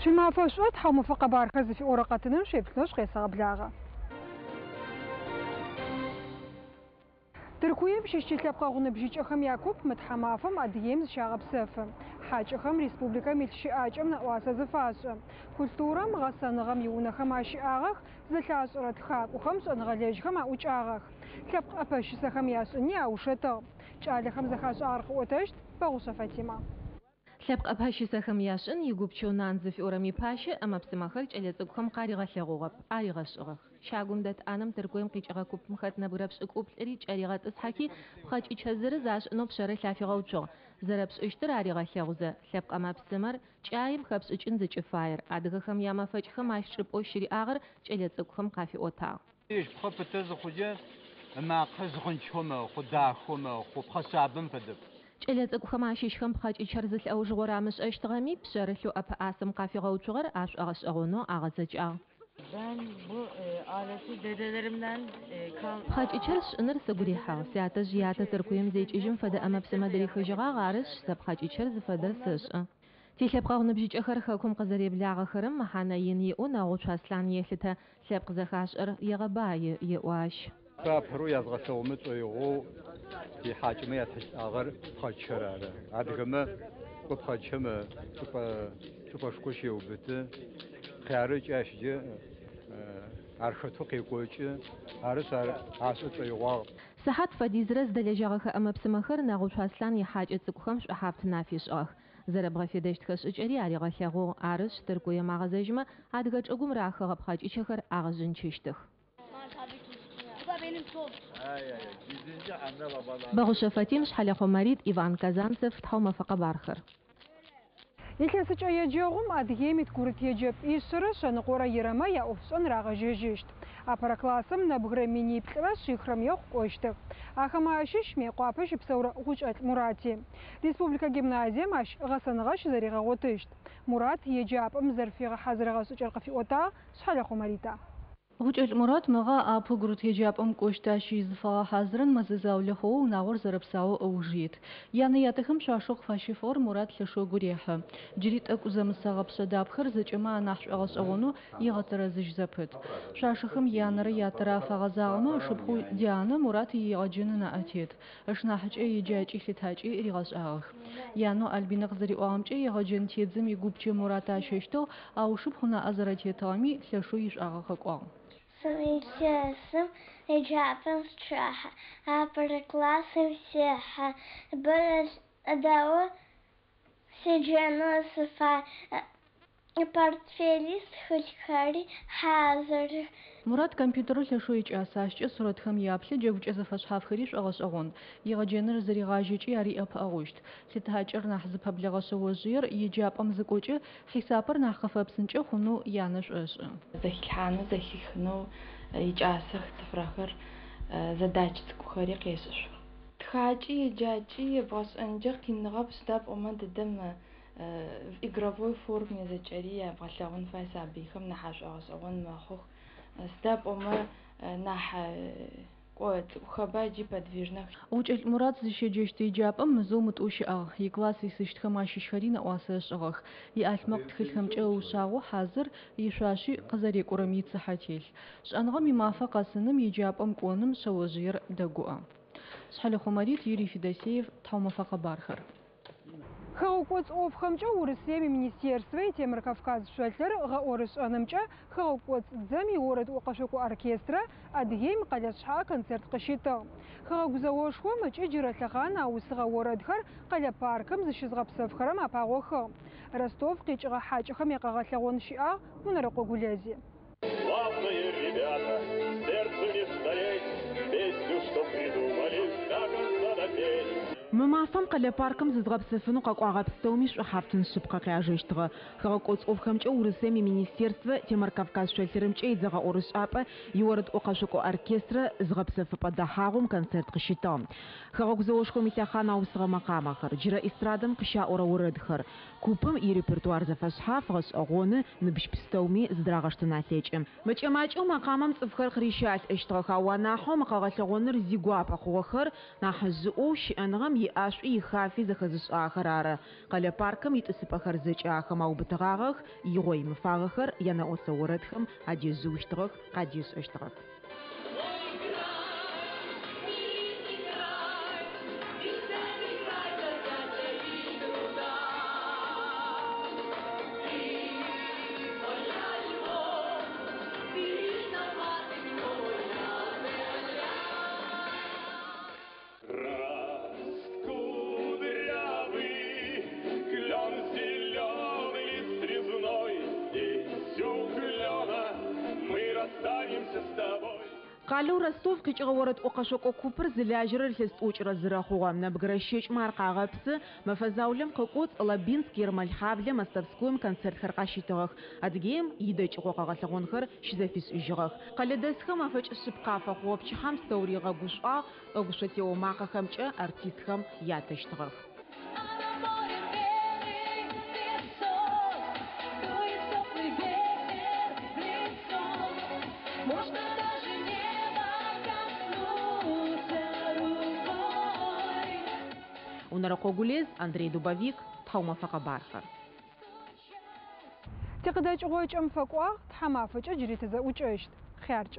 شما فشوت هم فقبار خز في ورقتنا شيبتناش قيسا بلاغة تركوية بشيشتي تلبقى غنى بجيج أخم ياكوب متحمافم أديم شاغب سافم حاج أخم ريسبوبليكا ميلشي آجم نقواسا زفاسم كولتورا مغسا نغم يونا خماشي آغخ زلتاس أرد خاك وخمس أنغليج خما أوج آغخ تلبقى أباشي سخم ياسنيا وشتا شالي خمزة خاس آرخ وتشت بغوصة فاتمة تلبقى أباشي سخم ياسن يقوب شو نانزف أورامي باشي أما بسمخرج ألي تقوم قارغة لغوغب آرغة شغخ شاگم دت آنم ترکویم قیچ اقاکوب مخاط نبرابش اقوب تریج آریغات اسحاکی بخاج ایچهزر زاش نوب شر لافی غوچو زرابش اشتر آریغا خیاوزه لب قام بسمر چایم خبس اچن زچ فایر عدغ خم یام فج خم عشر بوشری آخر چلیت اقخم خافی اوتا. ایش بخوب تز خوجه ما خز خنچومه خدا خومه خوب خسابم فدب. چلیت اقخم عشیش خم بخاج ایچهر زل اوج غرامش اشتغامی بشرلو اب آسم خافی غوچوغر آش آغش اغنو آغازج آ. Ben bu aleti dedelerimden kal. Xaç içeriş ınır saguri ha. Siyata jiyata tırkuyum zeyç ijim fada ama psima deri xıjağa garış sab xaç içeriz fada sış. Tihlep qağını bijich axar xakum qazari blağa xarım mahana yeni o nağı çaslan yehlita lep qzaxaşır yağabay yewaş. Sapru yazğasımız oyğu ki hacmi ağır xaçırarı. Adgımı bu xaçımı tupa şkoşu biti. Xarıç aşcı arxatu qiyqoçı arısar asıt oyğu. Sahat fadizrez delejağı ama psimaxır nağı çaslan yehaç etsukham şahaft nafiş ah. Zarabğa fedeşt xaş içeri ariğa xağı arış tırkuya mağazajma adgaç ogum raxığa bxaç içəxər ağızın çeştix. Bağışa Fatim şhala xomarit Ivan Kazantsev txawma faqa barxır. Если сычаяджагум адгемит куртьяджеп ишры шаныкора ерама я офсон рагажежишт. А пара классом набгрэ мини плэш шихрам ёх кочтык. Ахамашиш мекъуапэш псэура гучӏэт Мурати. Республика гимназия маш гъэсэныгъэщ зэригъэгъотыщт. Мурат еджапӏэм зэрыфигъэхьазырыгъэ сыкӏэр къыфиӏота шъхьалэ хъумэрита. Гучӏэл Мурат мыгъэ апы гуртьяджапӏэм кӏощтащи зыфагъэ хьазырын мэзызаулэхэу нагъор зэрэпсаоу ыужит. Яны ятэхэм шашыгъ фащифыгъэр Мурат лъэшогу рехьы. Джыри тӏэкӏу зэмысагъэ пшъэдапхэр зэкӏэмэ анахь шӏуагъэшӏэгъонэу игъэтырэзыжь зэпыт. Шашыхэм янэрэ ятэрэ афагъэзагъэмэ ышыпхъу Дианэ Мурат иегъэджэны наӏэтет. Ышнахьыкӏэ еджакӏи лъытакӏи ригъэшӏагъэх. Янэу Альбинэ къызэриӏуагъэмкӏэ егъэджэн тедзым игупчэ Мурат ащэщтэу ау ышыпхъу наӏэ зэрэтетыгъэми лъэшэу ишӏуагъэ къэкӏуагъ. Сынчэсым еджапӏэм сшахьы, апэрэ классым сехьы, бэрэ дауэ седжэнэу сыфай. Портфели схылъхэри хьазырых. Мурат компьютеру лъэшэу икӏасащкӏэ сурэтхэм яплъы джэгукӏэ зэфэшъхьафхэри шӏуагъэшӏэгъон. Игъэджэныр зэригъажьэкӏи ари ыпыӏэгъущт. Лъытхьакӏэр нахь зыпэблэгъэ шъэожъыер еджапӏэм зыкӏокӏы хьисапыр нахь къыфэпсынкӏэ хъунэу янэ шӏошӏы. Зэхилъхьанэу зэхихынэу икӏасэх цифрэхэр задач цӏыкӏухэри къешӏышъу. Тхакӏи еджакӏи ебгъэшӏэнкӏэ къиныгъэп сыдапӏомэ дэдэм в игровой форме зачари ябгъэлъэгъун фай сабыйхэм нахьашӏуагъэшӏэгъон мэхъух. Сыдапӏомэ нахь кӏо цӏыкӏухэба джи подвижнэх. Гучӏэл Мурат зыщеджэщт еджапӏэм мызэу мытӏу щыӏагъ. Икласс исыщтхэм ащыщхэри нэӏуасэшӏыгъэх. Иӏалъмэкъ тхылъхэмкӏэ ушъагъо хьазыр ишъуашъи къызэрекӏорэми ицыхьэтелъ. Шӏэныгъэм имафэ къэсыным еджапӏэм кӏоным шъэожъыер дэгуӏэ. Шъхьалэ хъумэрит Юрий Федосеев тхьаумэ факъэ-бархэр. Хэгъукӏоц ӏофхэмкӏэ Урысыем иминистерствэ Темыр Кавказ шъолъэр гъэӏорышӏэнымкӏэ хэгъукӏоц дзэм иорэд ӏокъэшъокӏо оркестрэ Адыгеим къэлэ шъхьаӏэ концерт къыщытыгъ. Хэгъэгу зэошхом ыкӏи джырэ лъэхъан аусыгъэ орэдхэр къэлэ паркым зыщызгъэпсэфхэрэм апагъохыгъ. Ростов къикӏыгъэ хьакӏэхэм якъэгъэлъэгъон щыӏагъ Мунэрыкъо Гулэзи. Славные ребята, сердцу не стареть, песню, что придумали, до конца допеть. Мы мафам къэлэ паркым зызгъэпсэфынэу къэкӏуагъэпстэуми шӏухьафтын шъыпкъэ къяжэщтыгъэ. Хэгъэкӏоц ӏофхэмкӏэ Урысыем иминистерствэ Темыр Кавказ шъолъырымкӏэ идзэгъэӏорышӏапӏэ иорэд ӏокъэшъокӏо оркестрэ зыгъэпсэфыпӏэ дахагъом концерт къыщытыгъ. Хэгъэгу зэошхом илъэхъан аусыгъэ макъамэхэр, джырэ эстрадам къыщаӏорэ орэдхэр, купым ирепертуар зэфэшъхьаф гъэшӏэгъоны ныбжь пстэуми зыдрагъэштын алъэкӏы. Мэкӏэмакӏэу макъамэм цӏыфхэр къырищалӏэщтыгъэх, ау анахьэу мы къэгъэлъэгъоныр зигуапӏэ хъугъэхэр нахьыжъыӏэу щыӏэныгъэм иашӏуи ихафи зэхэзышӏагъэр ары. Къэлэ паркым итӏысыпӏэхэр зэкӏахэм аубытыгъагъэх, игъой мыфагъэхэр янэӏосэ орэдхэм адежьыущтыгъэх, къадешӏэщтыгъэх. Къалэу Ростов къикӏыгъэ орэд ӏокъэшъокӏо купыр зылажьэрэр илъэстӏукӏрэ зырэхъугъэ. Нэбгырэ щэкӏмэ ар къагъэпсы. Мэфэзаулэм къыкӏоцӏ Лабинск Ермэлхъаблэ мастерскоем концертхэр къащитыгъэх. Адыгеем идэкӏыгъо къэгъэлъэгъонхэр щызэфисӏуижьыгъэх. Къэлэдэсхэм афэкӏ шъыпкъафэ хъугъэ пчыхьэм стоури гъэгушӏуагъ, ӏэгушъо макъэхэмкӏэ артистхэм ятэщтыгъэх. Унара Къогулез, Андрей Дубовик, Тхьаумэфэ къэбархэр. Тикъыдэкӏыгъокӏэм фэкӏуагъ, тхьамафэкӏэ джыри тызэӏукӏэщт. Хъяркӏэ.